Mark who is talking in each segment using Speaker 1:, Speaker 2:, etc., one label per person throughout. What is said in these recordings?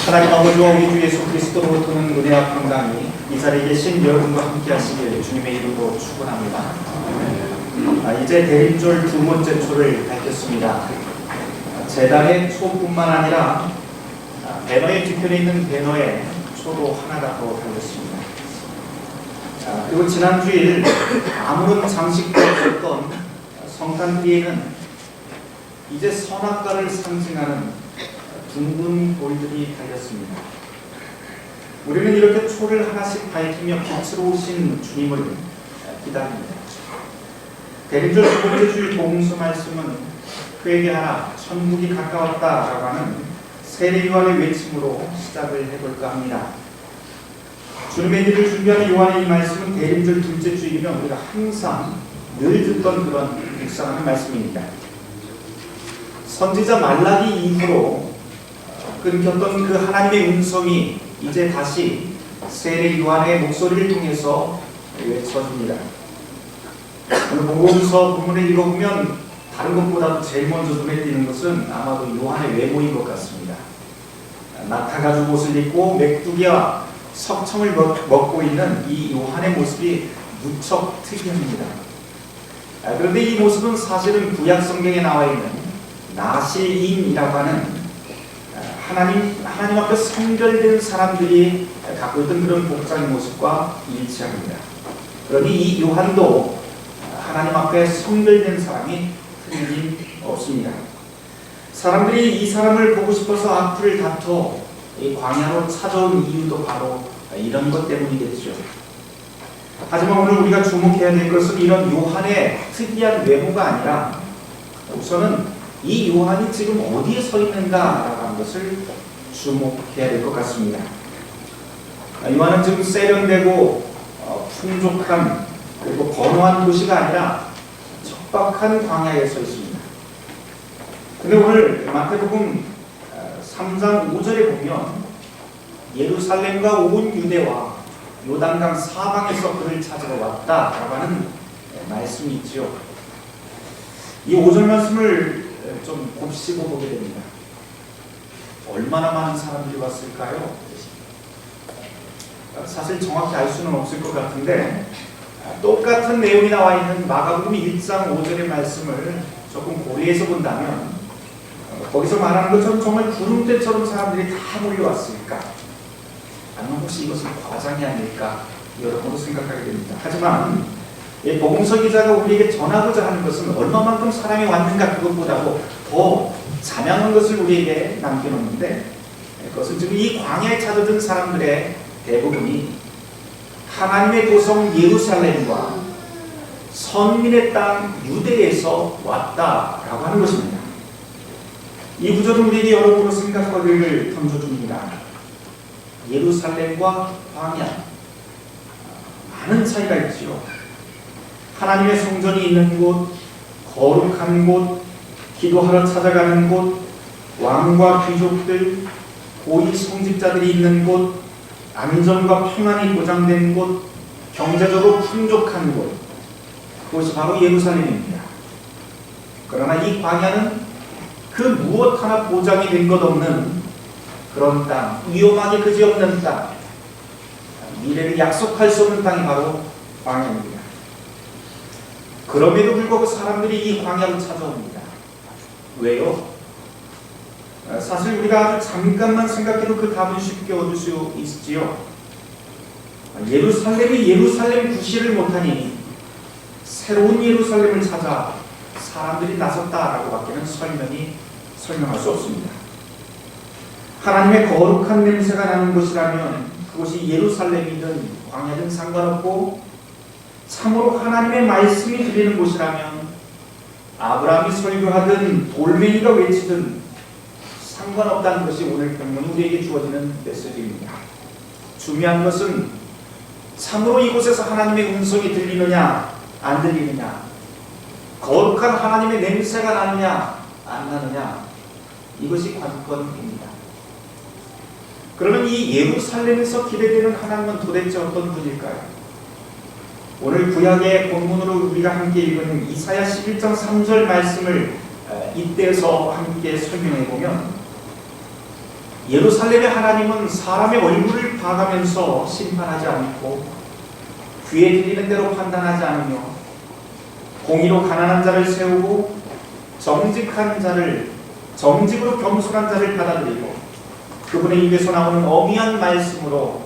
Speaker 1: 하나님 아버지와 우리 주 예수 그리스도로 도는 은혜와 평강이 이 자리에 계신 여러분과 함께 하시길 주님의 이름으로 축원합니다. 이제 대림절 두 번째 초를 밝혔습니다. 제단의 초뿐만 아니라 배너의 뒤편에 있는 배너의 초도 하나가 더 달렸습니다. 그리고 지난 주일 아무런 장식도 없었던 성탄 뒤에는 이제 선악과를 상징하는 둥근 돌들이 달렸습니다. 우리는 이렇게 초를 하나씩 밝히며 빛으로 오신 주님을 기다립니다. 대림절 두 번째 주일 복음서 말씀은 회개하라 천국이 가까웠다라고 하는 세례 요한의 외침으로 시작을 해볼까 합니다. 주님의 일을 준비하는 요한의 이 말씀은 대림절 둘째 주일이면 우리가 항상 늘 듣던 그런 묵상하는 말씀입니다. 선지자 말라기 이후로 끊겼던 그 하나님의 음성이 이제 다시 세례 요한의 목소리를 통해서 외쳐집니다. 오늘 복음서 본문을 읽어보면 다른 것보다도 제일 먼저 눈에 띄는 것은 아마도 요한의 외모인 것 같습니다. 나타가죽 옷을 입고 메뚜기와 석청을 먹고 있는 이 요한의 모습이 무척 특이합니다. 그런데 이 모습은 사실은 구약 성경에 나와 있는 나실인이라고 하는 하나님 앞에 성별된 사람들이 갖고 있던 그런 복장의 모습과 일치합니다. 그러니 이 요한도 하나님 앞에 성별된 사람이 틀림없습니다. 사람들이 이 사람을 보고 싶어서 악플을 다퉈 이 광야로 찾아온 이유도 바로 이런 것 때문이겠죠. 하지만 오늘 우리가 주목해야 될 것은 이런 요한의 특이한 외모가 아니라 우선은 이 요한이 지금 어디에 서 있는가라고 하는 것을 주목해야 될 것 같습니다. 요한은 지금 세련되고 풍족한 그리고 번화한 도시가 아니라 척박한 광야에 서 있습니다. 근데 오늘 마태복음 3장 5절에 보면 예루살렘과 온 유대와 요단강 사방에서 그를 찾으러 왔다라고 하는 말씀이 있죠. 이 5절 말씀을 좀 곱씹어 보게 됩니다. 얼마나 많은 사람들이 왔을까요? 사실 정확히 알 수는 없을 것 같은데 똑같은 내용이 나와 있는 마가복음 1장 5절의 말씀을 조금 고려해서 본다면 거기서 말하는 것처럼 정말 구름대처럼 사람들이 다 몰려왔을까? 아니면 혹시 이것은 과장이 아닐까? 여러모로 생각하게 됩니다. 하지만 복음서 기자가 우리에게 전하고자 하는 것은 얼마만큼 사람이 왔는가 그것보다도 더 자명한 것을 우리에게 남겨놓는데 그것은 지금 이 광야에 찾아든 사람들의 대부분이 하나님의 도성 예루살렘과 선민의 땅 유대에서 왔다라고 하는 것입니다. 이 구절은 우리에게 여러모로 생각거리를 던져줍니다. 예루살렘과 광야 많은 차이가 있지요. 하나님의 성전이 있는 곳, 거룩한 곳, 기도하러 찾아가는 곳, 왕과 귀족들, 고위 성직자들이 있는 곳, 안전과 평안이 보장된 곳, 경제적으로 풍족한 곳, 그것이 바로 예루살렘입니다. 그러나 이 광야는 그 무엇 하나 보장이 된 것 없는 그런 땅, 위험하기 그지없는 땅, 미래를 약속할 수 없는 땅이 바로 광야입니다. 그럼에도 불구하고 사람들이 이 광야로 찾아옵니다. 왜요? 사실 우리가 아주 잠깐만 생각해도 그 답은 쉽게 얻을 수 있지요. 예루살렘이 예루살렘 구실을 못하니 새로운 예루살렘을 찾아 사람들이 나섰다라고 밖에는 설명할 수 없습니다. 하나님의 거룩한 냄새가 나는 곳이라면 그곳이 예루살렘이든 광야든 상관없고 참으로 하나님의 말씀이 들리는 곳이라면 아브라함이 설교하든 돌멩이가 외치든 상관없다는 것이 오늘 본문 우리에게 주어지는 메시지입니다. 중요한 것은 참으로 이곳에서 하나님의 음성이 들리느냐 안 들리느냐, 거룩한 하나님의 냄새가 나느냐 안 나느냐, 이것이 관건입니다. 그러면 이 예루살렘에서 기대되는 하나님은 도대체 어떤 분일까요? 오늘 구약의 본문으로 우리가 함께 읽은 이사야 11장 3절 말씀을 이때에서 함께 설명해 보면 예루살렘의 하나님은 사람의 얼굴을 봐가면서 심판하지 않고 귀에 들리는 대로 판단하지 않으며 공의로 가난한 자를 세우고 정직으로 겸손한 자를 받아들이고 그분의 입에서 나오는 엄미한 말씀으로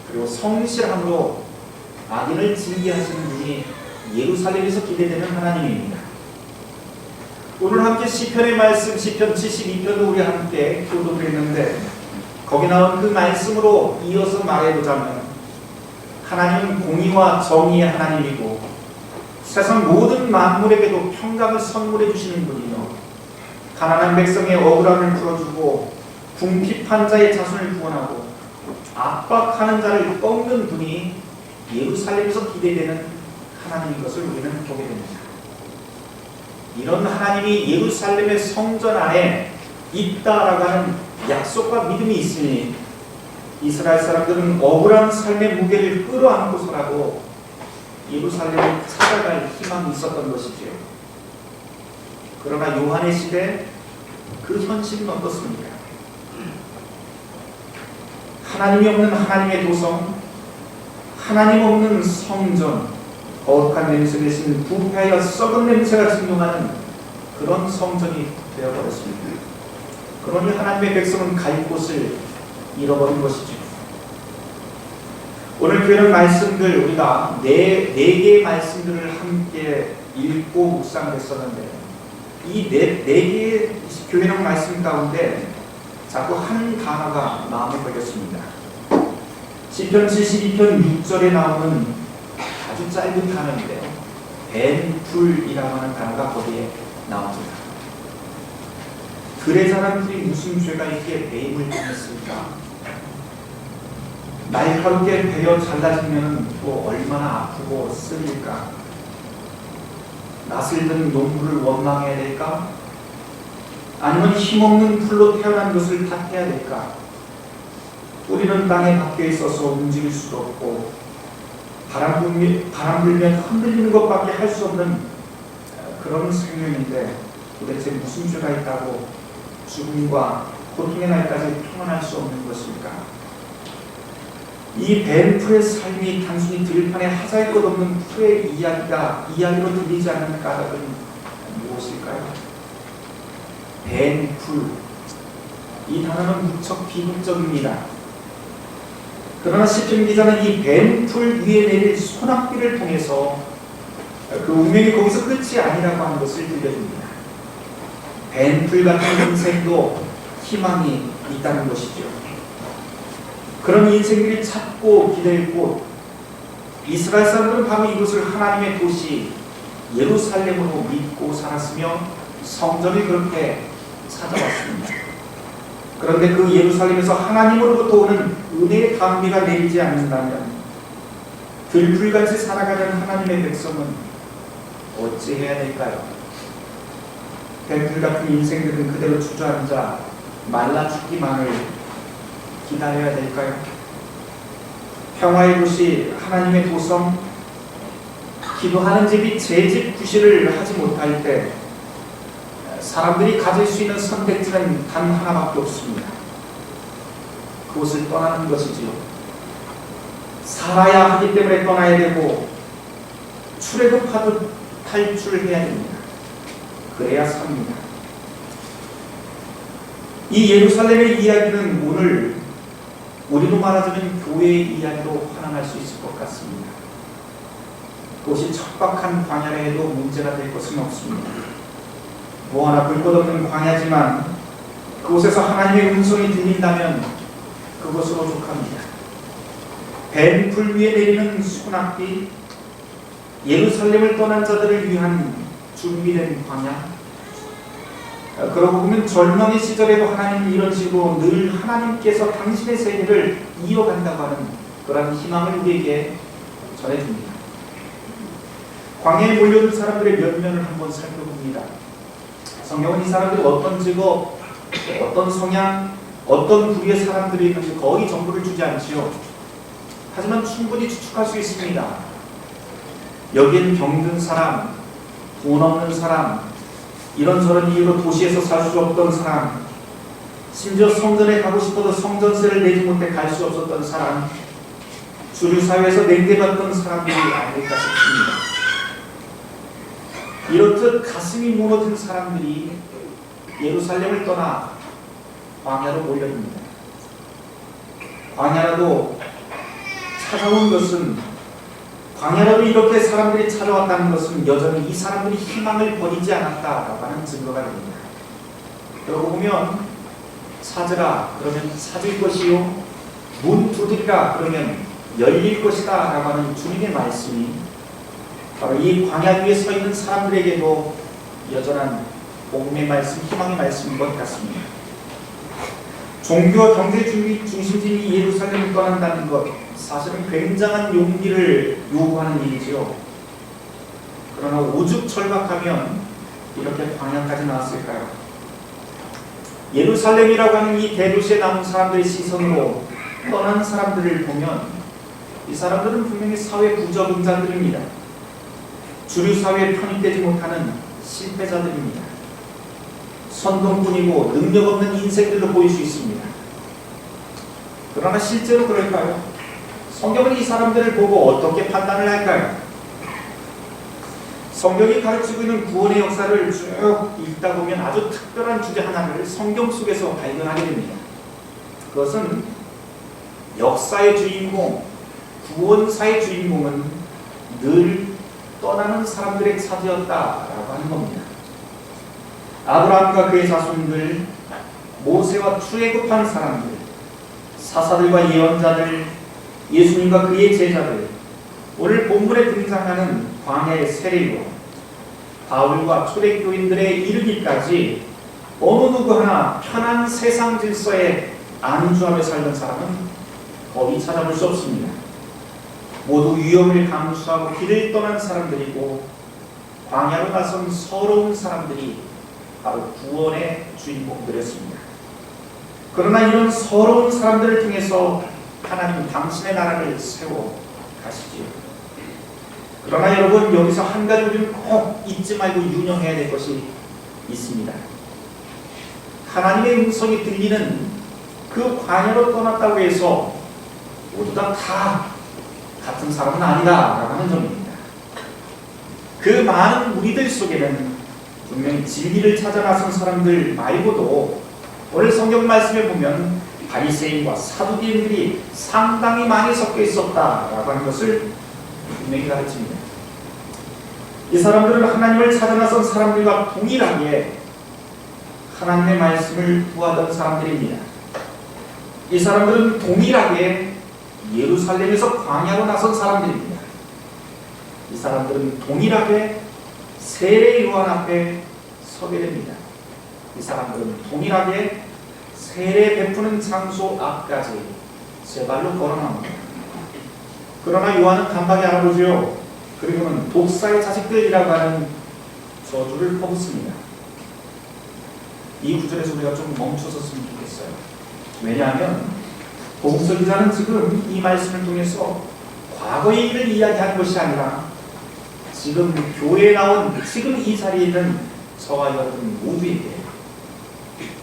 Speaker 1: 그리고 성실함으로 악인을 징계하시는 분이 예루살렘에서 기대되는 하나님입니다. 오늘 함께 시편의 말씀, 시편 72편도 우리 함께 교독을 했는데 거기 나온 그 말씀으로 이어서 말해보자면 하나님은 공의와 정의의 하나님이고 세상 모든 만물에게도 평강을 선물해 주시는 분이요 가난한 백성의 억울함을 풀어주고 궁핍한 자의 자손을 구원하고 압박하는 자를 꺾는 분이 예루살렘에서 기대되는 하나님인 것을 우리는 보게 됩니다. 이런 하나님이 예루살렘의 성전 안에 있다라고 하는 약속과 믿음이 있으니 이스라엘 사람들은 억울한 삶의 무게를 끌어안고서라도 예루살렘을 찾아갈 희망이 있었던 것이지요. 그러나 요한의 시대 그 현실은 어떻습니까? 하나님이 없는 하나님의 도성, 하나님 없는 성전, 거룩한 냄새 대신 부패하여 썩은 냄새가 진동하는 그런 성전이 되어버렸습니다. 그러니 하나님의 백성은 갈 곳을 잃어버린 것이죠. 오늘 교회는 말씀들 우리가 네 개의 말씀들을 함께 읽고 묵상을 했었는데 이 네 개의 교회는 말씀 가운데 자꾸 한 단어가 마음에 걸렸습니다. 시편 72편 6절에 나오는 아주 짧은 단어인데요. 벤풀이라고 하는 단어가 거기에 나옵니다. 들에 자란 풀이 무슨 죄가 있기에 배임을 당했을까? 날카롭게 베어 잘라지면 또 얼마나 아프고 쓰릴까? 낯을 든 농부를 원망해야 될까? 아니면 힘없는 풀로 태어난 것을 탓해야 될까? 뿌리는 땅에 박혀 있어서 움직일 수도 없고 바람 불면 흔들리는 것밖에 할 수 없는 그런 생명인데 도대체 무슨 죄가 있다고 죽음과 고통의 날까지 평안할 수 없는 것일까? 이 벤풀의 삶이 단순히 들판에 하잘 것 없는 풀의 이야기로 들리지 않는 까닭은 무엇일까요? 벤풀, 이 단어는 무척 비극적입니다. 그러나 시편 기자는 이 벤풀 위에 내릴 소낙비를 통해서 그 운명이 거기서 끝이 아니라고 하는 것을 들려줍니다. 벤풀 같은 인생도 희망이 있다는 것이죠. 그런 인생들이 찾고 기댈 곳, 이스라엘 사람들은 바로 이곳을 하나님의 도시 예루살렘으로 믿고 살았으며 성전을 그렇게 찾아왔습니다. 그런데 그 예루살렘에서 하나님으로부터 오는 은혜의 감미가 내리지 않는다면 들풀같이 살아가는 하나님의 백성은 어찌해야 될까요? 뱀풀 같은 인생들은 그대로 주저앉아 말라 죽기만을 기다려야 될까요? 평화의 도시 하나님의 도성, 기도하는 집이 제 집 구실을 하지 못할 때 사람들이 가질 수 있는 선택지는 단 하나밖에 없습니다. 그곳을 떠나는 것이지요. 살아야 하기 때문에 떠나야 되고 출애굽하듯 탈출해야 됩니다. 그래야 삽니다. 이 예루살렘의 이야기는 오늘 우리로 말하자면 교회의 이야기로 환원할 수 있을 것 같습니다. 그것이 척박한 광야라 해도 문제가 될 것은 없습니다. 뭐 하나 볼 것 없는 광야지만 그곳에서 하나님의 음성이 들린다면 그것으로 족합니다. 벤풀 위에 내리는 소낙비, 예루살렘을 떠난 자들을 위한 준비된 광야. 그러고 보면 절망의 시절에도 하나님은 이런 식으로 늘 하나님께서 당신의 세계를 이어간다고 하는 그런 희망을 우리에게 전해줍니다. 광야에 몰려든 사람들의 면면을 한번 살펴봅니다. 성경은 이 사람들이 어떤 직업, 어떤 성향, 어떤 부류의 사람들이 있는지 거의 정보를 주지 않지요. 하지만 충분히 추측할 수 있습니다. 여기엔 병든 사람, 돈 없는 사람, 이런저런 이유로 도시에서 살 수 없던 사람, 심지어 성전에 가고 싶어도 성전세를 내지 못해 갈 수 없었던 사람, 주류 사회에서 냉대받던 사람들이 아닐까 싶습니다. 이렇듯 가슴이 무너진 사람들이 예루살렘을 떠나 광야로 몰려듭니다. 광야라도 찾아온 것은, 광야라도 이렇게 사람들이 찾아왔다는 것은 여전히 이 사람들이 희망을 버리지 않았다라고 하는 증거가 됩니다. 그러고 보면 찾으라 그러면 찾을 것이요, 문 두드리라 그러면 열릴 것이다 라고 하는 주님의 말씀이 바로 이 광야 위에 서 있는 사람들에게도 여전한 복음의 말씀, 희망의 말씀인 것 같습니다. 종교와 경제 중심지인 예루살렘을 떠난다는 것, 사실은 굉장한 용기를 요구하는 일이지요. 그러나 오죽 절박하면 이렇게 광야까지 나왔을까요? 예루살렘이라고 하는 이 대도시에 남은 사람들의 시선으로 떠난 사람들을 보면 이 사람들은 분명히 사회 부적응자들입니다. 주류 사회에 편입되지 못하는 실패자들입니다. 선동꾼이고 능력 없는 인생들로 보일 수 있습니다. 그러나 실제로 그럴까요? 성경은 이 사람들을 보고 어떻게 판단을 할까요? 성경이 가르치고 있는 구원의 역사를 쭉 읽다 보면 아주 특별한 주제 하나를 성경 속에서 발견하게 됩니다. 그것은 역사의 주인공, 구원사의 주인공은 늘 떠나는 사람들의 차지였다라고 하는 겁니다. 아브라함과 그의 자손들, 모세와 출애굽한 사람들, 사사들과 예언자들, 예수님과 그의 제자들, 오늘 본문에 등장하는 광야의 세례요, 바울과 초대교인들에 이르기까지 어느 누구 하나 편한 세상 질서에 안주하며 살던 사람은 거의 찾아볼 수 없습니다. 모두 위험을 감수하고 길을 떠난 사람들이고 광야로 나선 서러운 사람들이 바로 구원의 주인공들이었습니다. 그러나 이런 서러운 사람들을 통해서 하나님 당신의 나라를 세워 가시지요. 그러나 여러분, 여기서 한 가지 우리는 꼭 잊지 말고 유념해야 될 것이 있습니다. 하나님의 음성이 들리는 그 광야로 떠났다고 해서 모두 다 같은 사람은 아니다라고 하는 점입니다. 그 많은 무리들 속에는 분명히 진리를 찾아 나선 사람들 말고도 오늘 성경 말씀에 보면 바리새인과 사두개인들이 상당히 많이 섞여 있었다라고 하는 것을 분명히 가르칩니다. 이 사람들은 하나님을 찾아 나선 사람들과 동일하게 하나님의 말씀을 구하던 사람들입니다. 이 사람들은 동일하게 예루살렘에서 광야로 나선 사람들입니다. 이 사람들은 동일하게 세례 요한 앞에 서게 됩니다. 이 사람들은 동일하게 세례 베푸는 장소 앞까지 제 발로 걸어나옵니다. 그러나 요한은 간박이 알아보지요. 그리고는 독사의 자식들이라고 하는 저주를 퍼붓습니다. 이 구절에서 우리가 좀 멈춰섰으면 좋겠어요. 왜냐하면 복음서 기자는 지금 이 말씀을 통해서 과거의 일을 이야기하는 것이 아니라 지금 교회에 나온, 지금 이 자리에 있는 저와 여러분 모두에게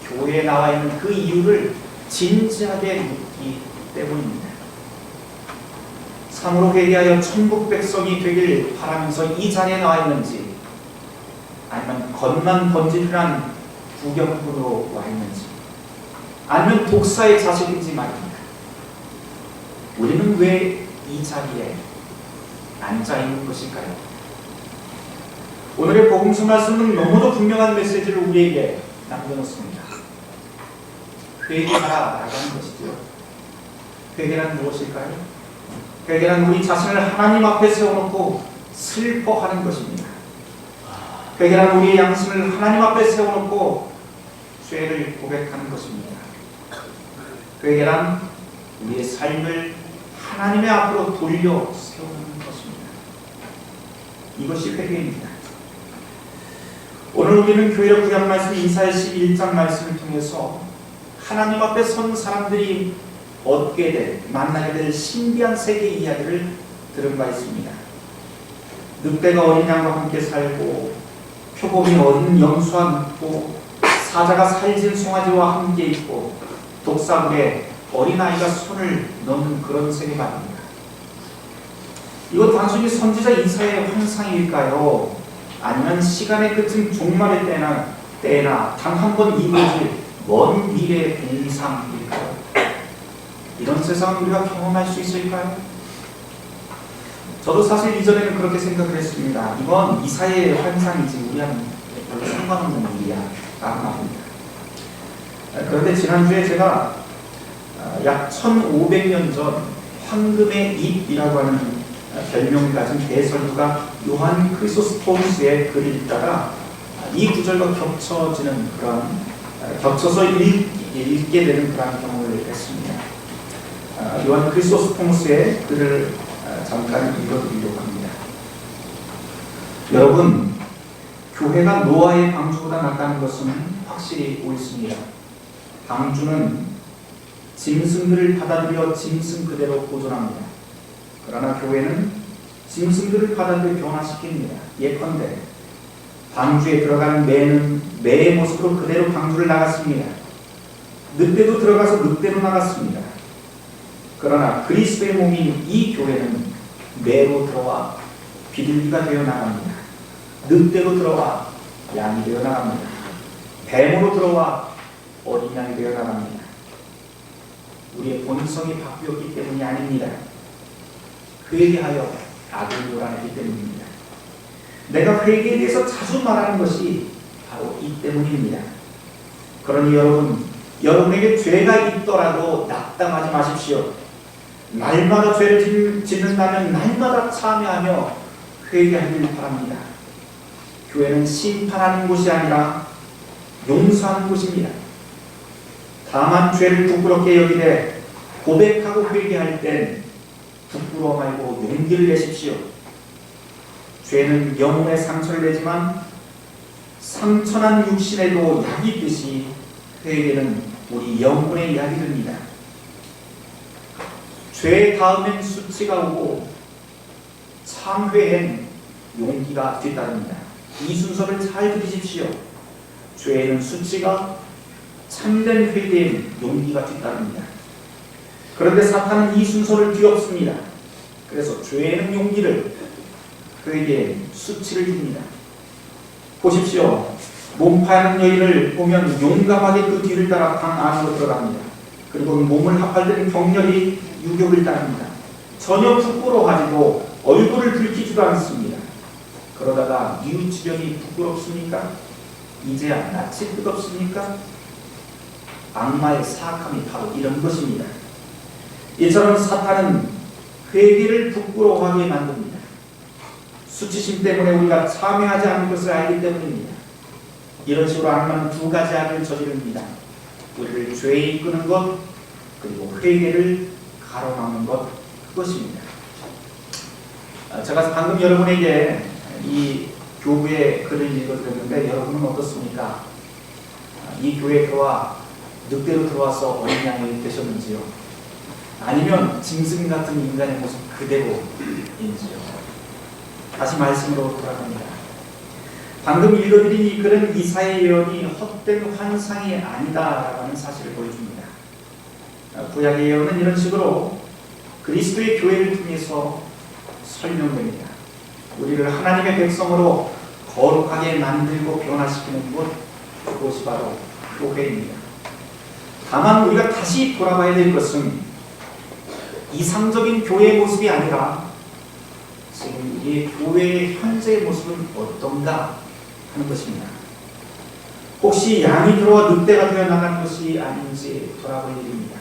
Speaker 1: 교회에 나와 있는 그 이유를 진지하게 묻기 때문입니다. 참으로 회개하여 천국 백성이 되길 바라면서 이 자리에 나와 있는지, 아니면 겉만 번지르한 구경꾼으로 와 있는지, 아니면 독사의 자식인지 말입니다. 우리는 왜 이 자리에 앉아 있는 것일까요? 오늘의 복음서 말씀은 너무도 분명한 메시지를 우리에게 남겨놓습니다. 회개하라 라고 하는 것이죠. 회개란 무엇일까요? 회개란 우리 자신을 하나님 앞에 세워놓고 슬퍼하는 것입니다. 회개란 우리의 양심을 하나님 앞에 세워놓고 죄를 고백하는 것입니다. 회개란 우리의 삶을 하나님의 앞으로 돌려 세우는 것입니다. 이것이 회개입니다. 오늘 우리는 교회의 구약 말씀 이사야 11장 말씀을 통해서 하나님 앞에 선 사람들이 얻게 될, 만나게 될 신비한 세계 이야기를 들은 바 있습니다. 늑대가 어린 양과 함께 살고, 표범이 어린 염소와 눕고, 사자가 살진 송아지와 함께 있고 독사물에 어린아이가 손을 넣는 그런 세계관입니다. 이건 단순히 선지자 이사야의 환상일까요? 아니면 시간의 끝은 종말의 때나 단 한 번 이루어질 먼 미래의 공상일까요? 이런 세상을 우리가 경험할 수 있을까요? 저도 사실 이전에는 그렇게 생각을 했습니다. 이건 이사야의 환상이지 우리와는 별로 상관없는 일이야 라고 말합니다. 그런데 지난주에 제가 약 1500년 전 황금의 잎이라고 하는 별명을 가진 대설가가 요한 크리소스토무스의 글을 읽다가 이 구절과 겹쳐서 읽게 되는 그런 경험을 했습니다. 요한 크리소스토무스의 글을 잠깐 읽어드리려고 합니다. 여러분, 교회가 노아의 방주보다 낫다는 것은 확실히 옳습니다. 방주는 짐승들을 받아들여 짐승 그대로 보존합니다. 그러나 교회는 짐승들을 받아들여 변화시킵니다. 예컨대 방주에 들어가는 매는 매의 모습으로 그대로 방주를 나갔습니다. 늑대도 들어가서 늑대로 나갔습니다. 그러나 그리스도의 몸인 이 교회는 매로 들어와 비둘기가 되어 나갑니다. 늑대로 들어와 양이 되어 나갑니다. 뱀으로 들어와 어린 양이 되어 나갑니다. 우리의 본성이 바뀌었기 때문이 아닙니다. 회개하여 악을 몰아내기 때문입니다. 내가 회개에 대해서 자주 말하는 것이 바로 이 때문입니다. 그러니 여러분에게 죄가 있더라도 낙담하지 마십시오. 날마다 죄를 짓는다면 날마다 참여하며 회개하길 바랍니다. 교회는 심판하는 곳이 아니라 용서하는 곳입니다. 다만 죄를 부끄럽게 여기되 고백하고 회개할 땐 부끄러워 말고 용기를 내십시오. 죄는 영혼에 상처를 내지만 상처난 육신에도 약이 있듯이 회개는 우리 영혼의 약이 됩니다. 죄 다음엔 수치가 오고 참회엔 용기가 뒤따릅니다. 이 순서를 잘 들으십시오. 죄에는 수치가, 참된 회개엔 용기가 뒤따릅니다. 그런데 사탄은 이 순서를 뒤엎습니다. 그래서 죄에는 용기를, 회개엔 수치를 줍니다. 보십시오. 몸파하는 여인을 보면 용감하게 그 뒤를 따라 방 안으로 들어갑니다. 그리고 몸을 합할때는 격렬히 유격을 따릅니다. 전혀 부끄러워하지도 얼굴을 붉히지도 않습니다. 그러다가 뉘우치려니 부끄럽습니까? 이제야 낯이 뜨겁습니까? 악마의 사악함이 바로 이런 것입니다. 이처럼 사탄은 회개를 부끄러워하게 만듭니다. 수치심 때문에 우리가 참여하지 않는 것을 알기 때문입니다. 이런 식으로 악마는 두 가지 악을 저지릅니다. 우리를 죄에 이끄는 것, 그리고 회개를 가로막는 것, 그것입니다. 제가 방금 여러분에게 이 교부의 글을 읽어드렸는데 여러분은 어떻습니까? 이 교회에 들어와 늑대로 들어와서 어린 양이 되셨는지요? 아니면 짐승 같은 인간의 모습 그대로인지요? 다시 말씀으로 돌아갑니다. 방금 읽어드린 이 글은 이사야의 예언이 헛된 환상이 아니다라는 사실을 보여줍니다. 구약의 예언은 이런 식으로 그리스도의 교회를 통해서 설명됩니다. 우리를 하나님의 백성으로 거룩하게 만들고 변화시키는 곳, 그것이 바로 교회입니다. 다만 우리가 다시 돌아봐야 될 것은 이상적인 교회의 모습이 아니라 지금 이 교회의 현재의 모습은 어떤가 하는 것입니다. 혹시 양이 들어와 늑대가 되어 나가는 것이 아닌지 돌아볼 일입니다.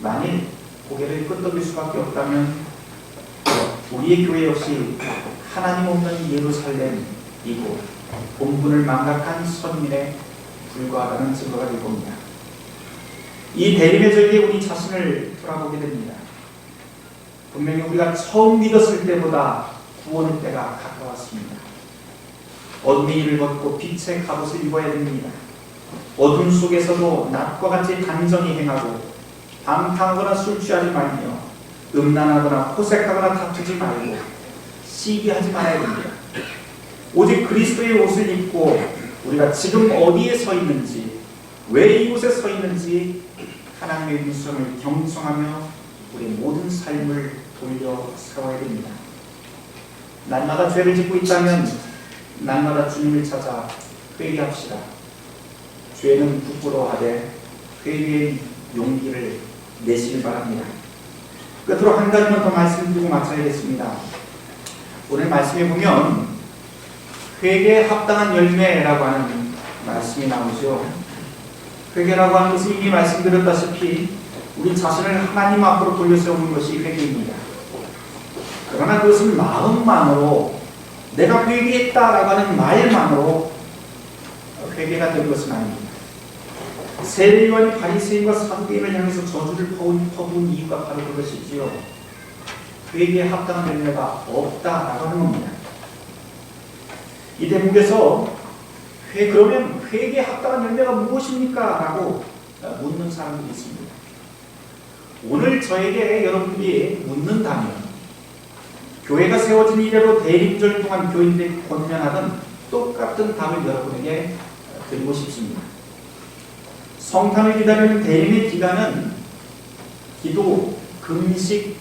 Speaker 1: 만일 고개를 끄덕일 수밖에 없다면 우리의 교회 역시 하나님 없는 예루살렘이고 본분을 망각한 선민에 불과하다는 증거가 될 겁니다. 이 대림의 절기에 우리 자신을 돌아보게 됩니다. 분명히 우리가 처음 믿었을 때보다 구원의 때가 가까웠습니다. 어둠의 일을 벗고 빛의 갑옷을 입어야 됩니다. 어둠 속에서도 낮과 같이 단정히 행하고 방탕하거나 술 취하지 말며 음란하거나 호색하거나 다투지 말고 시기하지 말아야 됩니다. 오직 그리스도의 옷을 입고 우리가 지금 어디에 서 있는지, 왜 이곳에 서 있는지 하나님의 음성을 경청하며 우리 모든 삶을 돌려 세워야 됩니다. 날마다 죄를 짓고 있다면 날마다 주님을 찾아 회개합시다. 죄는 부끄러워하되 회개의 용기를 내시길 바랍니다. 끝으로 한 가지만 더 말씀드리고 마쳐야겠습니다. 오늘 말씀에 보면 회개에 합당한 열매라고 하는 말씀이 나오죠. 회개라고 하는 것은 이미 말씀드렸다시피 우리 자신을 하나님 앞으로 돌려 세우는 것이 회개입니다. 그러나 그것은 마음만으로 내가 회개했다라고 하는 말만으로 회개가 된 것은 아닙니다. 세례요한이 바리새인과 사두개인을 향해서 저주를 퍼부은 이유가 바로 그것이지요. 회개에 합당한 열매가 없다라고 하는 겁니다. 이 대목에서 그러면 회개에 합당한 열매가 무엇입니까? 라고 묻는 사람들이 있습니다. 오늘 저에게 여러분들이 묻는다면 교회가 세워진 이래로 대림절 동안 교인들이 권면하던 똑같은 답을 여러분에게 드리고 싶습니다. 성탄을 기다리는 대림의 기간은 기도, 금식,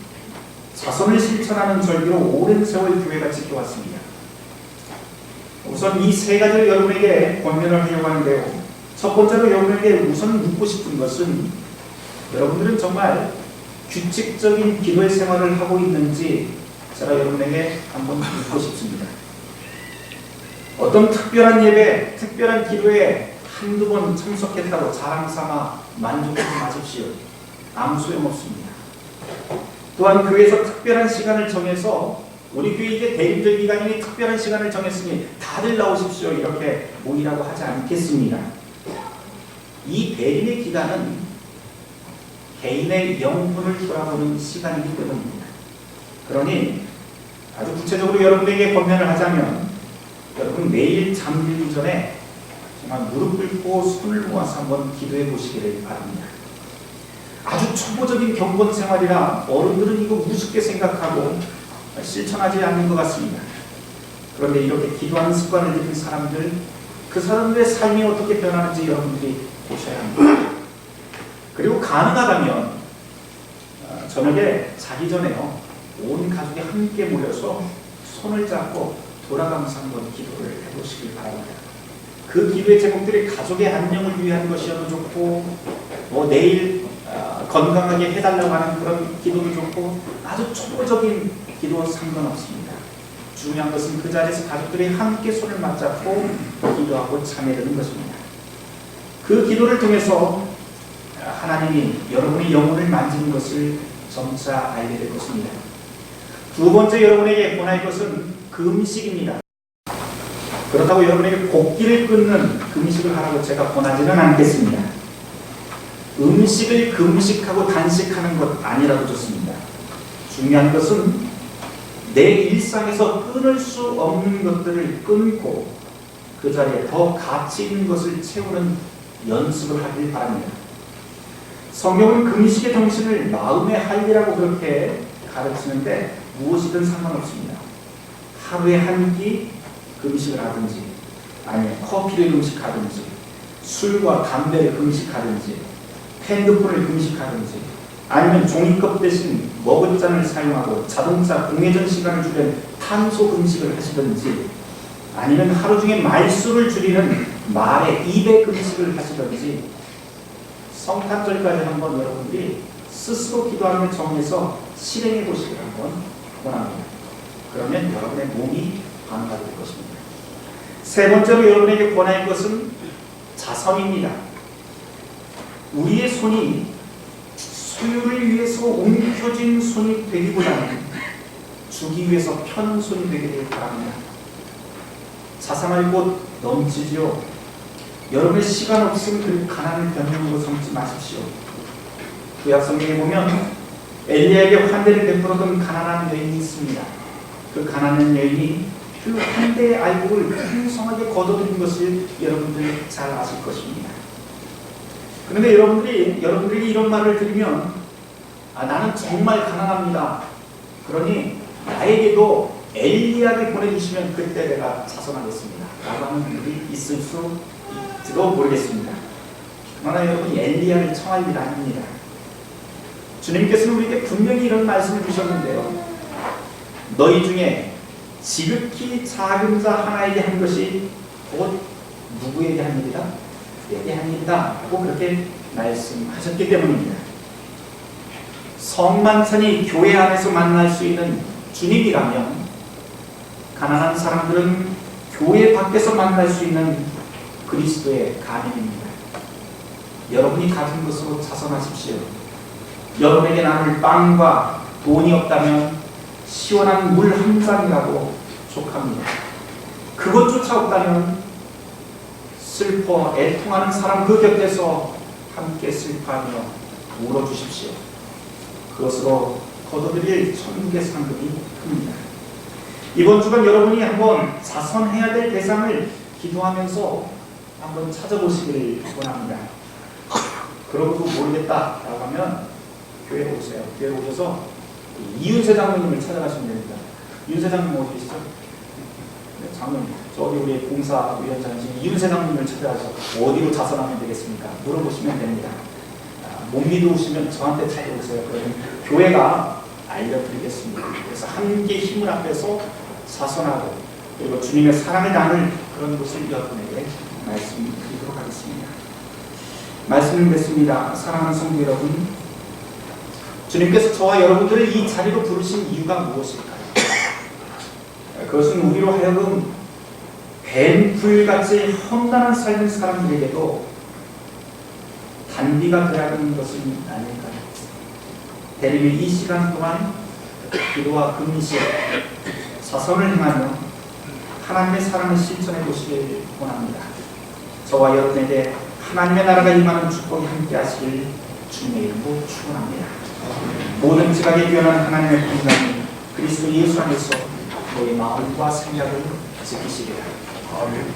Speaker 1: 자선을 실천하는 절기로 오랜 세월 교회가 지켜왔습니다. 우선 이 세 가지를 여러분에게 권면을 하려고 하는데요. 첫 번째로 여러분에게 우선 묻고 싶은 것은 여러분들은 정말 규칙적인 기도의 생활을 하고 있는지 제가 여러분에게 한번 묻고 싶습니다. 어떤 특별한 예배, 특별한 기도에 한두 번 참석했다고 자랑삼아 만족하지 마십시오. 아무 소용없습니다. 또한 교회에서 특별한 시간을 정해서 우리 교회 이제 대림절 기간이니 특별한 시간을 정했으니 다들 나오십시오 이렇게 모이라고 하지 않겠습니다. 이 대림의 기간은 개인의 영혼을 돌아보는 시간이기 때문입니다. 그러니 아주 구체적으로 여러분에게 권면을 하자면 여러분 매일 잠들기 전에 정말 무릎 꿇고 손을 모아서 한번 기도해 보시기를 바랍니다. 아주 초보적인 경건 생활이라 어른들은 이거 우습게 생각하고 실천하지 않는 것 같습니다. 그런데 이렇게 기도하는 습관을 들인 사람들, 그 사람들의 삶이 어떻게 변하는지 여러분들이 보셔야 합니다. 그리고 가능하다면 저녁에 자기 전에요, 온 가족이 함께 모여서 손을 잡고 돌아가면서 한번 기도를 해보시길 바랍니다. 그 기도의 제목들이 가족의 안녕을 위한 것이어도 좋고 내일 건강하게 해달라고 하는 그런 기도도 좋고 아주 초보적인 기도 상관없습니다. 중요한 것은 그 자리에서 가족들이 함께 손을 맞잡고 기도하고 참여되는 것입니다. 그 기도를 통해서 하나님이 여러분의 영혼을 만지는 것을 점차 알게 될 것입니다. 두 번째 여러분에게 권할 것은 금식입니다. 그렇다고 여러분에게 곡기를 끊는 금식을 하라고 제가 권하지는 않겠습니다. 음식을 금식하고 단식하는 것 아니라도 좋습니다. 중요한 것은 내 일상에서 끊을 수 없는 것들을 끊고 그 자리에 더 가치 있는 것을 채우는 연습을 하길 바랍니다. 성경은 금식의 정신을 마음의 할례라고 그렇게 가르치는데 무엇이든 상관없습니다. 하루에 한 끼 금식을 하든지 아니면 커피를 금식하든지 술과 담배를 금식하든지 핸드폰을 금식하든지 아니면 종이컵 대신 머그잔을 사용하고 자동차 공회전 시간을 줄이는 탄소 금식을 하시든지 아니면 하루 중에 말수를 줄이는 말의 200 금식을 하시든지 성탄절까지 한번 여러분들이 스스로 기도하며 정해서 실행해 보시기를 한번 권합니다. 그러면 여러분의 몸이 변화가 될 것입니다. 세 번째로 여러분에게 권할 것은 자선입니다. 우리의 손이 소유를 위해서 움켜쥔 손이 되기보다는 주기 위해서 펴는 손이 되기를 바랍니다. 자상할 곳 넘치지요. 여러분의 시간 없으면 그 가난을 변명으로 삼지 마십시오. 구약 성경에 보면 엘리야에게 환대를 베풀었던 가난한 여인이 있습니다. 그 가난한 여인이 그 환대의 알곡을 풍성하게 거둬들인 것을 여러분들 잘 아실 것입니다. 그런데 여러분들이 이런 말을 들으면 나는 정말 가난합니다. 그러니 나에게도 엘리야를 보내주시면 그때 내가 자선하겠습니다 라고 하는 분이 있을지도 모르겠습니다. 그러나 여러분, 엘리야를 청할 일 아닙니다. 주님께서는 우리에게 분명히 이런 말씀을 주셨는데요. 너희 중에 지극히 작은 자 하나에게 한 것이 곧 누구에게 한 일이다? 내게 한 일이다 라고 그렇게 말씀하셨기 때문입니다. 성만찬이 교회 안에서 만날 수 있는 주님이라면 가난한 사람들은 교회 밖에서 만날 수 있는 그리스도의 가님입니다. 여러분이 가진 것으로 자선하십시오. 여러분에게 남을 빵과 돈이 없다면 시원한 물 한 잔이라도 족합니다. 그것조차 없다면 슬퍼 애통하는 사람 그 곁에서 함께 슬퍼하며 울어주십시오. 그것으로 거둬들일 천국의 상급이 큽니다. 이번 주간 여러분이 한번 자선해야 될 대상을 기도하면서 한번 찾아보시기를 원합니다. 그러고도 모르겠다라고 하면 교회에 오세요. 교회에 오셔서 이윤세 장로님을 찾아가시면 됩니다. 윤세 장로님 어디 계시죠? 네, 장로님, 저기 우리 봉사위원장이신 이윤세 장로님을 찾아가서 어디로 자선하면 되겠습니까? 물어보시면 됩니다. 못 믿으시면 저한테 찾아오세요. 그러면 교회가 알려드리겠습니다. 그래서 함께 힘을 합해서 자선하고 그리고 주님의 사랑을 나눌 그런 것을 여러분에게 말씀드리도록 하겠습니다. 말씀을 맺습니다. 사랑하는 성도 여러분, 주님께서 저와 여러분들을 이 자리로 부르신 이유가 무엇일까요? 그것은 우리로 하여금 뱀풀같이 험난한 삶을 사람들에게도 단비가 되라는 것은 아닐까요? 대리는 이 시간 동안 기도와 금식, 자선을 행하며 하나님의 사랑을 실천해 보시길 원합니다. 저와 여러분에게 하나님의 나라가 임하는 축복이 함께 하시길 주님의 이름으로 축원합니다. 모든 지각에 뛰어난 하나님의 평강이 그리스도 예수 안에서 너희 마음과 생각을 지키시리라. 아멘.